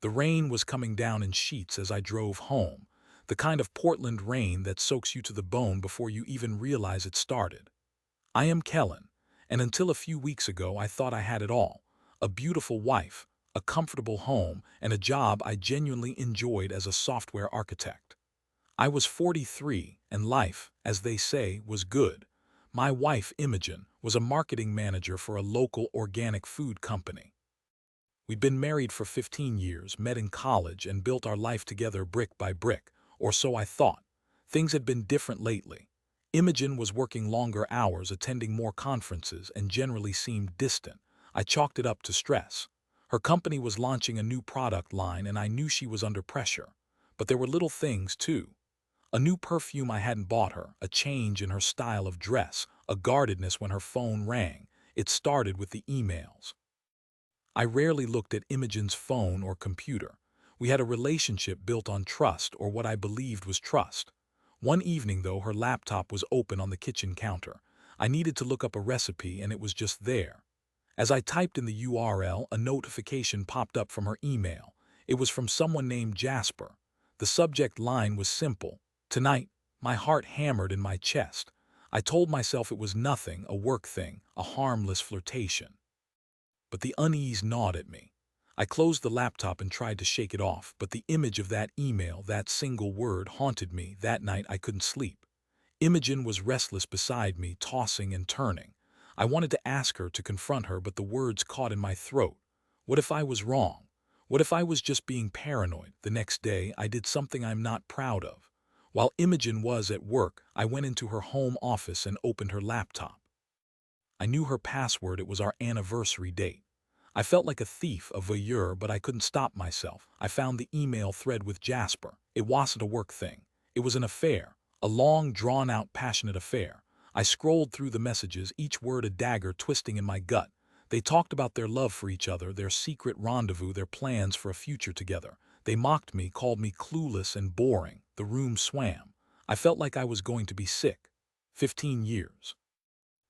The rain was coming down in sheets as I drove home, the kind of Portland rain that soaks you to the bone before you even realize it started. I am Kellen, and until a few weeks ago I thought I had it all: a beautiful wife, a comfortable home, and a job I genuinely enjoyed as a software architect. I was 43, and life, as they say, was good. My wife, Imogen, was a marketing manager for a local organic food company. We'd been married for 15 years, met in college, and built our life together brick by brick, or so I thought. Things had been different lately. Imogen was working longer hours, attending more conferences, and generally seemed distant. I chalked it up to stress. Her company was launching a new product line, and I knew she was under pressure. But there were little things, too. A new perfume I hadn't bought her, a change in her style of dress, a guardedness when her phone rang. It started with the emails. I rarely looked at Imogen's phone or computer. We had a relationship built on trust, or what I believed was trust. One evening, though, her laptop was open on the kitchen counter. I needed to look up a recipe, and it was just there. As I typed in the URL, a notification popped up from her email. It was from someone named Jasper. The subject line was simple: "Tonight." My heart hammered in my chest. I told myself it was nothing, a work thing, a harmless flirtation. But the unease gnawed at me. I closed the laptop and tried to shake it off, but the image of that email, that single word, haunted me. That night I couldn't sleep. Imogen was restless beside me, tossing and turning. I wanted to ask her, to confront her, but the words caught in my throat. What if I was wrong? What if I was just being paranoid? The next day, I did something I'm not proud of. While Imogen was at work, I went into her home office and opened her laptop. I knew her password. It was our anniversary date. I felt like a thief, a voyeur, but I couldn't stop myself. I found the email thread with Jasper. It wasn't a work thing. It was an affair, a long, drawn-out, passionate affair. I scrolled through the messages, each word a dagger twisting in my gut. They talked about their love for each other, their secret rendezvous, their plans for a future together. They mocked me, called me clueless and boring. The room swam. I felt like I was going to be sick. 15 years.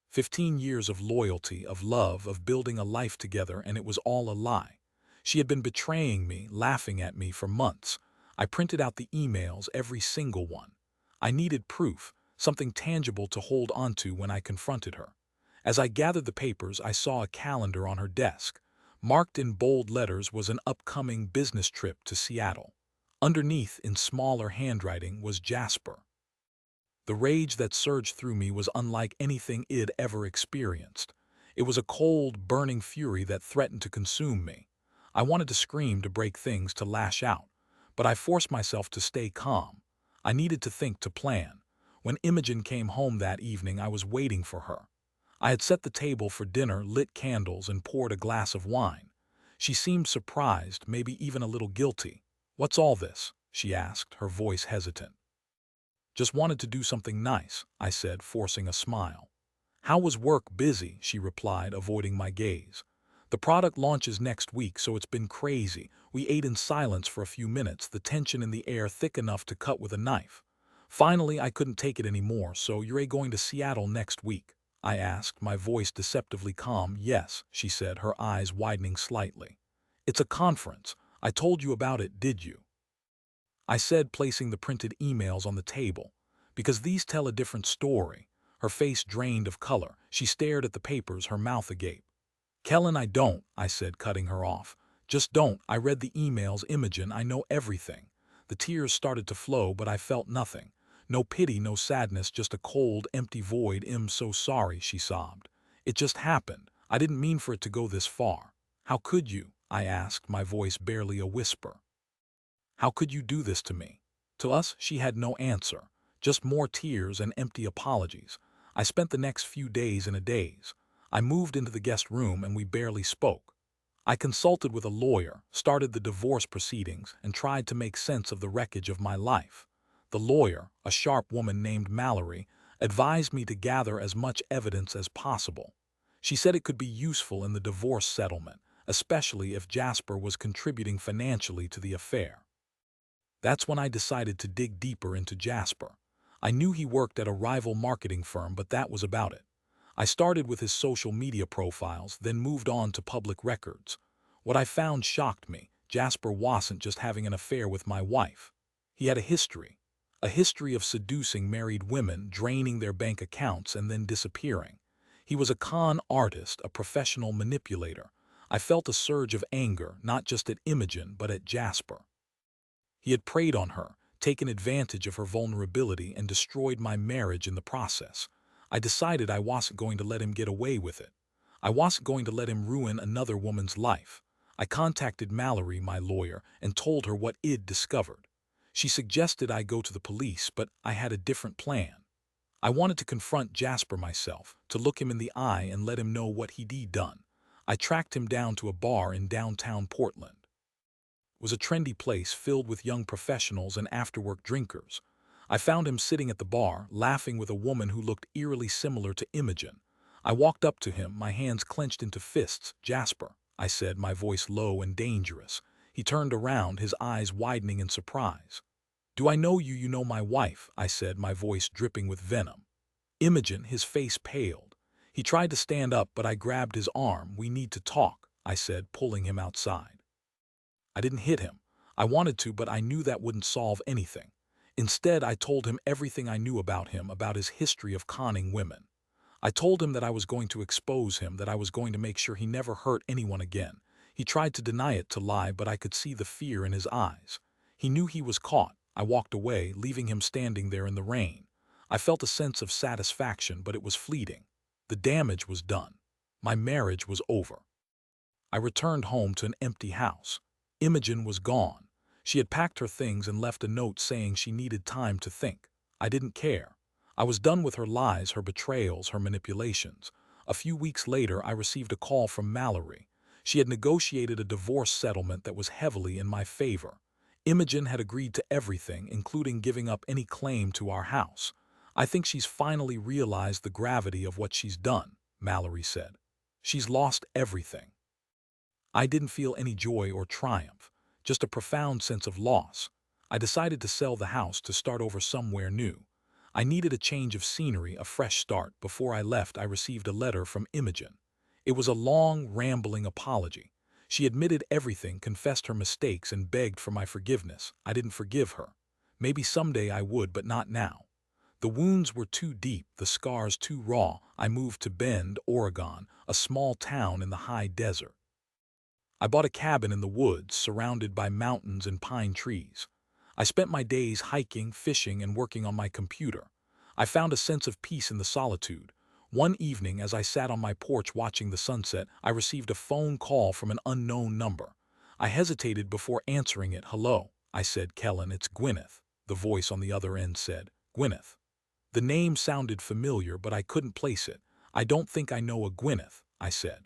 15 years of loyalty, of love, of building a life together, and it was all a lie. She had been betraying me, laughing at me for months. I printed out the emails, every single one. I needed proof, something tangible to hold onto when I confronted her. As I gathered the papers, I saw a calendar on her desk. Marked in bold letters was an upcoming business trip to Seattle. Underneath, in smaller handwriting, was Jasper. The rage that surged through me was unlike anything I'd ever experienced. It was a cold, burning fury that threatened to consume me. I wanted to scream, to break things, to lash out. But I forced myself to stay calm. I needed to think, to plan. When Imogen came home that evening, I was waiting for her. I had set the table for dinner, lit candles, and poured a glass of wine. She seemed surprised, maybe even a little guilty. "What's all this?" she asked, her voice hesitant. "Just wanted to do something nice," I said, forcing a smile. "How was work?" "Busy," she replied, avoiding my gaze. "The product launches next week, so it's been crazy." We ate in silence for a few minutes, the tension in the air thick enough to cut with a knife. Finally, I couldn't take it anymore. "So you're going to Seattle next week?" I asked, my voice deceptively calm. "Yes," she said, her eyes widening slightly. "It's a conference. I told you about it, did you?" I said, placing the printed emails on the table. "Because these tell a different story." Her face drained of color. She stared at the papers, her mouth agape. "Kellen, I don't," I said, cutting her off. "Just don't. I read the emails, Imogen. I know everything." The tears started to flow, but I felt nothing. No pity, no sadness, just a cold, empty void. "I'm so sorry," she sobbed. "It just happened. I didn't mean for it to go this far." "How could you?" I asked, my voice barely a whisper. "How could you do this to me?" To us, she had no answer, just more tears and empty apologies. I spent the next few days in a daze. I moved into the guest room and we barely spoke. I consulted with a lawyer, started the divorce proceedings, and tried to make sense of the wreckage of my life. The lawyer, a sharp woman named Mallory, advised me to gather as much evidence as possible. She said it could be useful in the divorce settlement, especially if Jasper was contributing financially to the affair. That's when I decided to dig deeper into Jasper. I knew he worked at a rival marketing firm, but that was about it. I started with his social media profiles, then moved on to public records. What I found shocked me. Jasper wasn't just having an affair with my wife. He had a history of seducing married women, draining their bank accounts, and then disappearing. He was a con artist, a professional manipulator. I felt a surge of anger, not just at Imogen, but at Jasper. He had preyed on her, taken advantage of her vulnerability, and destroyed my marriage in the process. I decided I wasn't going to let him get away with it. I wasn't going to let him ruin another woman's life. I contacted Mallory, my lawyer, and told her what I'd discovered. She suggested I go to the police, but I had a different plan. I wanted to confront Jasper myself, to look him in the eye and let him know what he'd done. I tracked him down to a bar in downtown Portland. It was a trendy place filled with young professionals and after-work drinkers. I found him sitting at the bar, laughing with a woman who looked eerily similar to Imogen. I walked up to him, my hands clenched into fists. "Jasper," I said, my voice low and dangerous. He turned around, his eyes widening in surprise. "Do I know you? You know my wife," I said, my voice dripping with venom. Imogen, his face paled. He tried to stand up, but I grabbed his arm. "We need to talk," I said, pulling him outside. I didn't hit him. I wanted to, but I knew that wouldn't solve anything. Instead, I told him everything I knew about him, about his history of conning women. I told him that I was going to expose him, that I was going to make sure he never hurt anyone again. He tried to deny it, to lie, but I could see the fear in his eyes. He knew he was caught. I walked away, leaving him standing there in the rain. I felt a sense of satisfaction, but it was fleeting. The damage was done. My marriage was over. I returned home to an empty house. Imogen was gone. She had packed her things and left a note saying she needed time to think. I didn't care. I was done with her lies, her betrayals, her manipulations. A few weeks later, I received a call from Mallory. She had negotiated a divorce settlement that was heavily in my favor. Imogen had agreed to everything, including giving up any claim to our house. "I think she's finally realized the gravity of what she's done," Mallory said. "She's lost everything." I didn't feel any joy or triumph, just a profound sense of loss. I decided to sell the house, to start over somewhere new. I needed a change of scenery, a fresh start. Before I left, I received a letter from Imogen. It was a long, rambling apology. She admitted everything, confessed her mistakes, and begged for my forgiveness. I didn't forgive her. Maybe someday I would, but not now. The wounds were too deep, the scars too raw. I moved to Bend, Oregon, a small town in the high desert. I bought a cabin in the woods, surrounded by mountains and pine trees. I spent my days hiking, fishing, and working on my computer. I found a sense of peace in the solitude. One evening, as I sat on my porch watching the sunset, I received a phone call from an unknown number. I hesitated before answering it. "Hello," I said. "Kellen, it's Gwyneth," the voice on the other end said. "Gwyneth." The name sounded familiar, but I couldn't place it. "I don't think I know a Gwyneth," I said.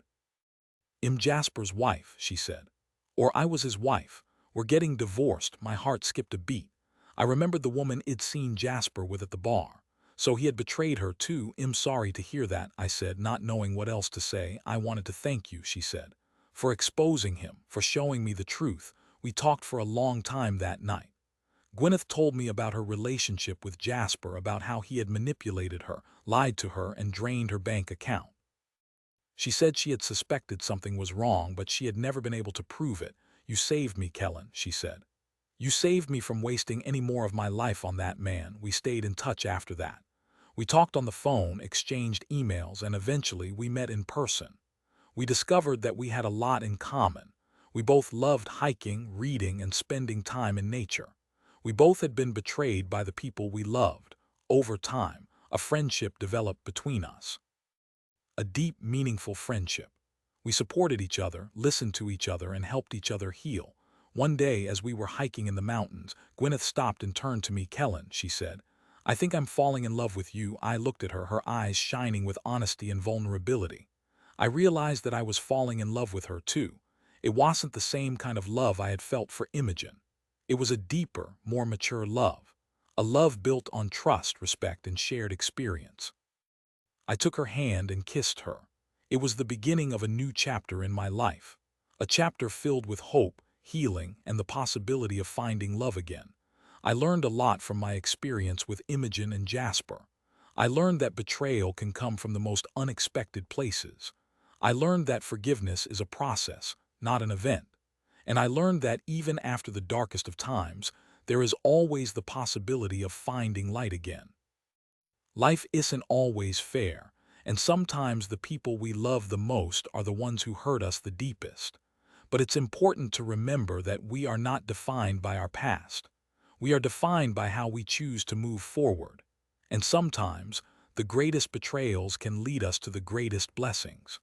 "I'm Jasper's wife," she said. "Or I was his wife. We're getting divorced." My heart skipped a beat. I remembered the woman I'd seen Jasper with at the bar. So he had betrayed her too. "I'm sorry to hear that," I said, not knowing what else to say. "I wanted to thank you," she said, "for exposing him, for showing me the truth. We talked for a long time that night." Gwyneth told me about her relationship with Jasper, about how he had manipulated her, lied to her, and drained her bank account. She said she had suspected something was wrong, but she had never been able to prove it. "You saved me, Kellen," she said. "You saved me from wasting any more of my life on that man." We stayed in touch after that. We talked on the phone, exchanged emails, and eventually we met in person. We discovered that we had a lot in common. We both loved hiking, reading, and spending time in nature. We both had been betrayed by the people we loved. Over time, a friendship developed between us. A deep, meaningful friendship. We supported each other, listened to each other, and helped each other heal. One day, as we were hiking in the mountains, Gwyneth stopped and turned to me. "Kellen," she said, "I think I'm falling in love with you." I looked at her, her eyes shining with honesty and vulnerability. I realized that I was falling in love with her too. It wasn't the same kind of love I had felt for Imogen. It was a deeper, more mature love. A love built on trust, respect, and shared experience. I took her hand and kissed her. It was the beginning of a new chapter in my life. A chapter filled with hope, healing, and the possibility of finding love again. I learned a lot from my experience with Imogen and Jasper. I learned that betrayal can come from the most unexpected places. I learned that forgiveness is a process, not an event. And I learned that even after the darkest of times, there is always the possibility of finding light again. Life isn't always fair, and sometimes the people we love the most are the ones who hurt us the deepest. But it's important to remember that we are not defined by our past. We are defined by how we choose to move forward. And sometimes, the greatest betrayals can lead us to the greatest blessings.